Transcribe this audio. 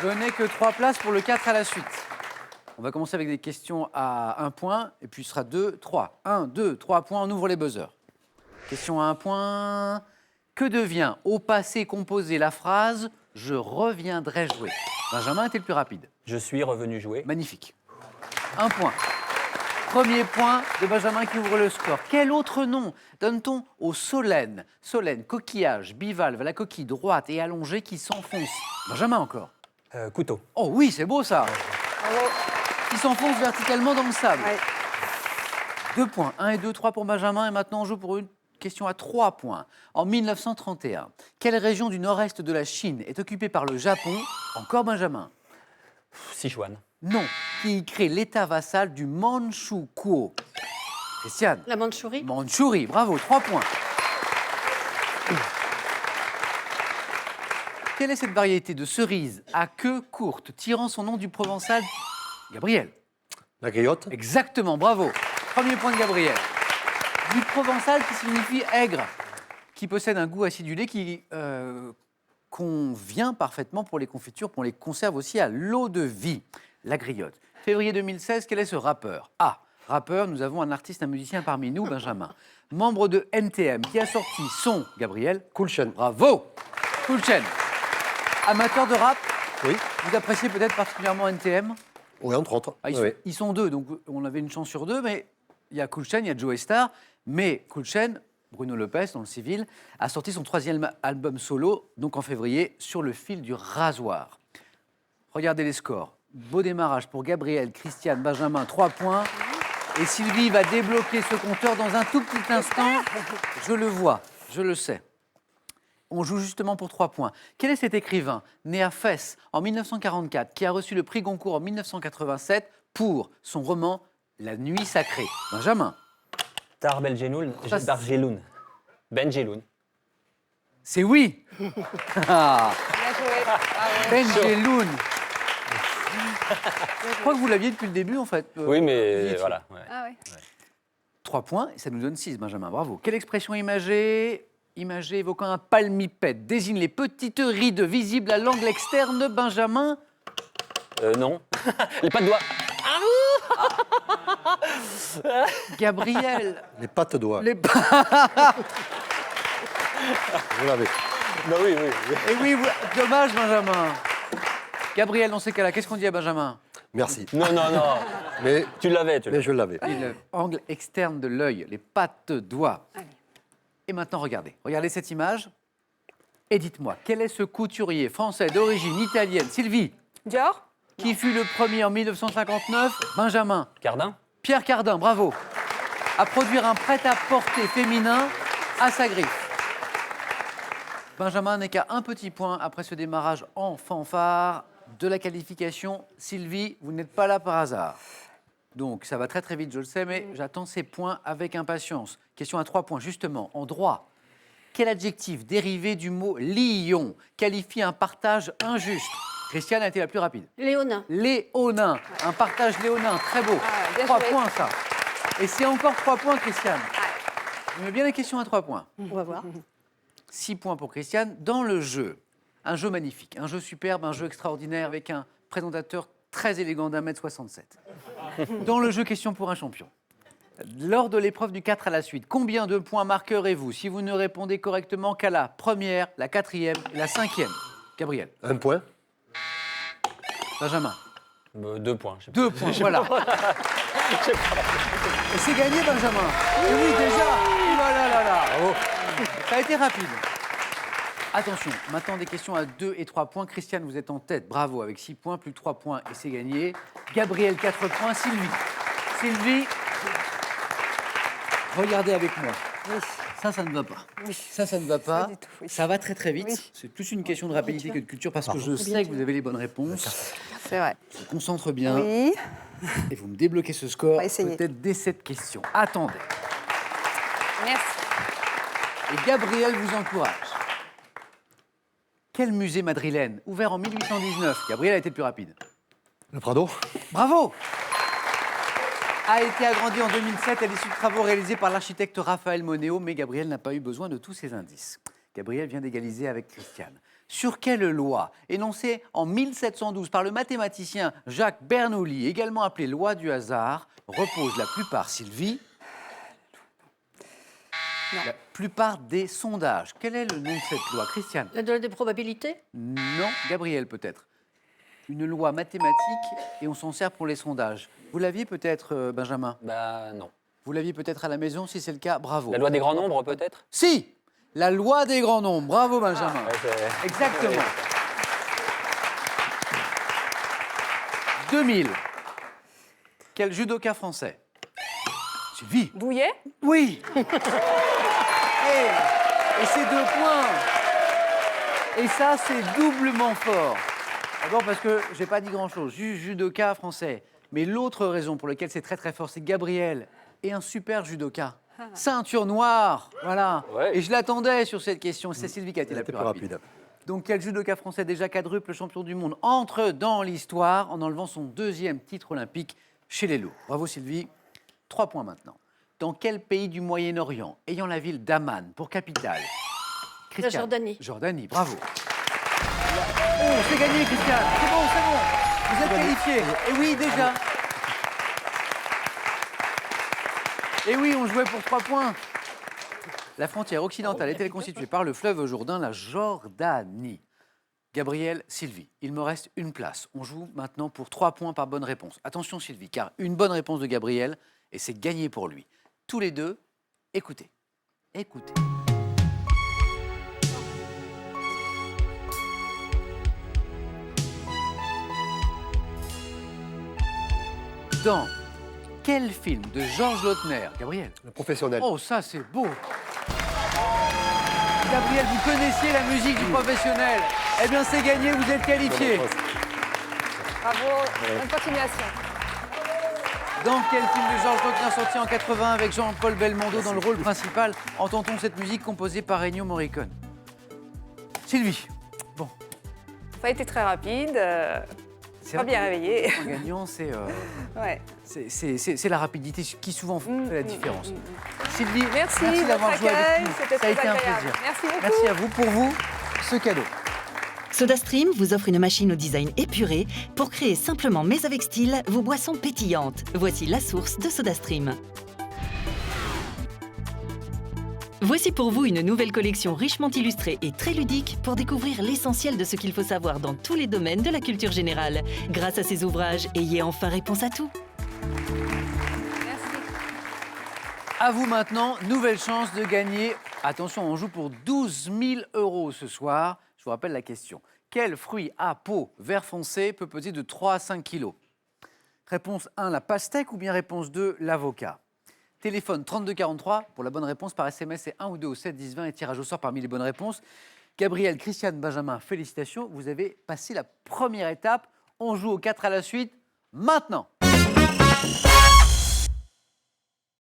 Je n'ai que 3 places pour le 4 à la suite. On va commencer avec des questions à 1 point, et puis ce sera 2, 3. 1, 2, 3 points, on ouvre les buzzers. Question à 1 point. Que devient au passé composé la phrase « Je reviendrai jouer » Benjamin était le plus rapide. Je suis revenu jouer. Magnifique. 1 point. Premier point de Benjamin qui ouvre le score. Quel autre nom donne-t-on au solène, coquillage, bivalve, la coquille droite et allongée qui s'enfonce? Benjamin encore. Couteau. Oh oui, c'est beau ça. Qui s'enfonce verticalement dans le sable. Ouais. 2 points. 1 et 2, 3 pour Benjamin. Et maintenant, on joue pour une question à 3 points. En 1931, quelle région du nord-est de la Chine est occupée par le Japon? Encore Benjamin. Sichuan. Non. Qui crée l'état vassal du Manchukuo? Christiane. La Mandchourie. Mandchourie, bravo, 3 points. Quelle est cette variété de cerise à queue courte, tirant son nom du provençal? Gabriel. La griotte. Exactement, bravo. Premier point de Gabriel. Du provençal qui signifie aigre, qui possède un goût acidulé qui convient parfaitement pour les confitures, pour les conserve aussi à l'eau de vie. La griotte. Février 2016, quel est ce rappeur? Ah, rappeur, nous avons un artiste, un musicien parmi nous, Benjamin. Membre de NTM, qui a sorti son, Gabriel. Cool Chain. Bravo. Cool Chain. Amateur de rap, Oui. vous appréciez peut-être particulièrement NTM? Oui, entre autres. Ah, Oui. ils sont 2, donc on avait une chance sur 2, mais il y a Cool Chain, il y a Joey Star, mais Cool Chain, Bruno Lopez, dans le civil, a sorti son 3e album solo, donc en février, Sur le fil du rasoir. Regardez les scores. Beau démarrage pour Gabriel, Christiane, Benjamin, 3 points. Et Sylvie va débloquer ce compteur dans un tout petit instant. Je le vois, je le sais. On joue justement pour 3 points. Quel est cet écrivain, né à Fès en 1944, qui a reçu le prix Goncourt en 1987 pour son roman La Nuit sacrée? Benjamin. Tar Belgeloun. Ça, c'est- Bargeloun. Benjeloun. C'est oui. Ah, Bien joué. Benjeloun. Je crois que vous l'aviez depuis le début, en fait. Oui, Vous y mais étiez. voilà. Ouais. Ah ouais. 3 points, et ça nous donne 6, Benjamin. Bravo. Quelle expression imagée évoquant un palmipède désigne les petites rides visibles à l'angle externe, Benjamin? Non. Les pas de doigts. Gabriel. Les pattes doigts. Les... Vous l'avez. Bah oui, oui. Et oui, dommage, Benjamin. Gabriel, dans ces cas-là, qu'est-ce qu'on dit à Benjamin? Merci. Non, non, non. Mais, Tu l'avais, tu mais l'avais. je l'avais. L'angle externe de l'œil, les pattes doigts. Allez. Et maintenant, regardez cette image. Et dites-moi, quel est ce couturier français d'origine italienne, Sylvie, Dior. qui fut le premier en 1959? Benjamin. Cardin. Pierre Cardin, bravo, à produire un prêt-à-porter féminin à sa griffe. Benjamin n'est qu'à un petit point après ce démarrage en fanfare de la qualification. Sylvie, vous n'êtes pas là par hasard. Donc ça va très très vite, je le sais, mais j'attends ces points avec impatience. Question à 3 points, justement, en droit. Quel adjectif dérivé du mot lion qualifie un partage injuste? Christiane a été la plus rapide. Léonin. Léonin, un partage léonin, très beau. Ah, bien 3 joué. points, ça. Et c'est encore 3 points, Christiane. J'aime bien les questions à 3 points. On va voir. 6 points pour Christiane. Dans le jeu, un jeu magnifique, un jeu superbe, un jeu extraordinaire avec un présentateur très élégant d'1m67. Dans le jeu, question pour un champion. Lors de l'épreuve du 4 à la suite, combien de points marquerez-vous si vous ne répondez correctement qu'à la première, la 4e et la 5e? Gabriel. 1 point. Benjamin. 2 points. Je sais pas. 2 points, voilà. Et c'est gagné, Benjamin. Et oui, déjà. Oh là là là. Bravo. Ça a été rapide. Attention, maintenant des questions à 2 et 3 points. Christiane, vous êtes en tête. Bravo, avec 6 points, plus 3 points et c'est gagné. Gabriel, 4 points. Sylvie. Sylvie, regardez avec moi. Ça ne va pas. Ça ne va pas. Pas du tout, oui. Ça va très très vite. Oui. C'est plus une question de rapidité que de culture parce que je sais que vous avez les bonnes réponses. C'est vrai. Je me concentre bien Oui. et vous me débloquez ce score On va essayer. peut-être dès cette question. Attendez. Merci. Et Gabriel vous encourage. Quel musée madrilène, ouvert en 1819, Gabriel a été le plus rapide. Le Prado. Bravo! A été agrandi en 2007 à l'issue de travaux réalisés par l'architecte Raphaël Moneo, mais Gabriel n'a pas eu besoin de tous ces indices. Gabriel vient d'égaliser avec Christiane. Sur quelle loi, énoncée en 1712 par le mathématicien Jacques Bernoulli, également appelée loi du hasard, repose la plupart, Sylvie, la plupart des sondages? Quel est le nom de cette loi, Christiane? La loi des probabilités? Non, Gabriel peut-être. Une loi mathématique et on s'en sert pour les sondages. Vous l'aviez peut-être, Benjamin? Bah non. Vous l'aviez peut-être à la maison? Si c'est le cas, bravo. La loi des grands nombres, peut-être? Si, la loi des grands nombres. Bravo, Benjamin. Ouais, c'est- Exactement. 2000. Quel judoka français? Sylvie. Bouillet? Oui. Et c'est 2 points. Et ça, c'est doublement fort. D'abord parce que je n'ai pas dit grand-chose. Judoka français. Mais l'autre raison pour laquelle c'est très très fort, c'est que Gabriel est un super judoka. Ceinture noire, voilà. Ouais. Et je l'attendais sur cette question. C'est Sylvie qui a été Elle la était plus plus rapide. rapide. Donc quel judoka français déjà quadruple champion du monde entre dans l'histoire en enlevant son 2e titre olympique chez les lourds. Bravo Sylvie. 3 points maintenant. Dans quel pays du Moyen-Orient, ayant la ville d'Amman pour capitale? Christiane. Jordanie. Jordanie, bravo. Oh, c'est gagné, Christiane. C'est bon, c'est bon. Vous êtes qualifié. Et oui, déjà. Et oui, on jouait pour 3 points. La frontière occidentale est-elle constituée par le fleuve Jourdain, la Jordanie? Gabriel, Sylvie, il me reste une place. On joue maintenant pour 3 points par bonne réponse. Attention Sylvie, car une bonne réponse de Gabriel, et c'est gagné pour lui. Tous les deux, écoutez. Écoutez. Dans quel film de Georges Lautner, Gabriel? Le professionnel. Oh, ça c'est beau. Gabriel, vous connaissiez la musique du professionnel. Eh bien, c'est gagné, vous êtes qualifié. Bravo. Bonne continuation. Dans quel film de Georges Lautner sorti en 80 avec Jean-Paul Belmondo dans le rôle principal entend-on cette musique composée par Ennio Morricone? Sylvie. Bon, Ça a été très rapide. c'est Pas vrai bien que réveillé. En gagnant, c'est Ouais. la rapidité qui souvent fait la différence. Sylvie, Merci, d'avoir votre joué avec accueil, nous. c'était Ça a très été un agréable. plaisir. Merci beaucoup. Merci à vous. Pour vous, ce cadeau. SodaStream vous offre une machine au design épuré pour créer simplement mais avec style vos boissons pétillantes. Voici la source de SodaStream. Voici pour vous une nouvelle collection richement illustrée et très ludique pour découvrir l'essentiel de ce qu'il faut savoir dans tous les domaines de la culture générale. Grâce à ces ouvrages, ayez enfin réponse à tout. Merci. À vous maintenant, nouvelle chance de gagner. Attention, on joue pour 12 000 € ce soir. Je vous rappelle la question. Quel fruit à peau vert foncé peut peser de 3 à 5 kilos? Réponse 1, la pastèque, ou bien réponse 2, l'avocat? Téléphone 3243 pour la bonne réponse par SMS, c'est 1 ou 2 au 7 10 20 et tirage au sort parmi les bonnes réponses. Gabriel, Christiane, Benjamin, félicitations. Vous avez passé la première étape. On joue aux 4 à la suite maintenant.